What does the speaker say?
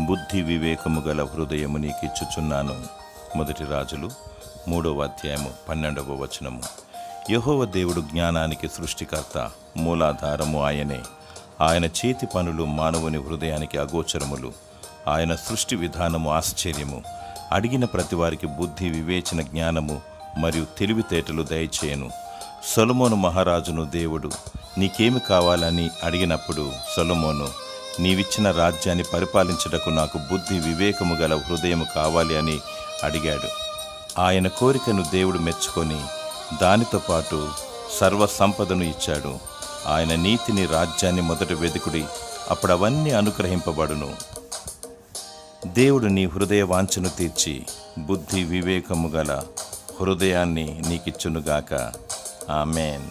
బుద్ధి వివేకము గల హృదయము నీకిచ్చుచున్నాను. మొదటి రాజులు 3వ అధ్యాయము 12వ వచనము. యెహోవా దేవుడు జ్ఞానానికి సృష్టికర్త, మూలాధారము ఆయనే. ఆయన చేతి పనులు మానవుని హృదయానికి అగోచరములు. ఆయన సృష్టి విధానము ఆశ్చర్యము. అడిగిన ప్రతివారికి బుద్ధి, వివేచన, జ్ఞానము మరియు తెలివితేటలు దయచేయను. సొలొమోను మహారాజును దేవుడు నీకేమి కావాలని అడిగినప్పుడు సొలొమోను, నీవిచ్చిన రాజ్యాన్ని పరిపాలించుటకు నాకు బుద్ధి వివేకము గల హృదయము కావాలి అని అడిగాడు. ఆయన కోరికను దేవుడు మెచ్చుకొని దానితో పాటు సర్వ సంపదను ఇచ్చాడు. ఆయన నీతిని, రాజ్యాన్ని మొదట వెదుకుడి, అప్పుడు అవన్నీ అనుగ్రహింపబడును. దేవుడు నీ హృదయ వాంఛను తీర్చి బుద్ధి వివేకము గల హృదయాన్ని నీకిచ్చునుగాక. ఆమేన్.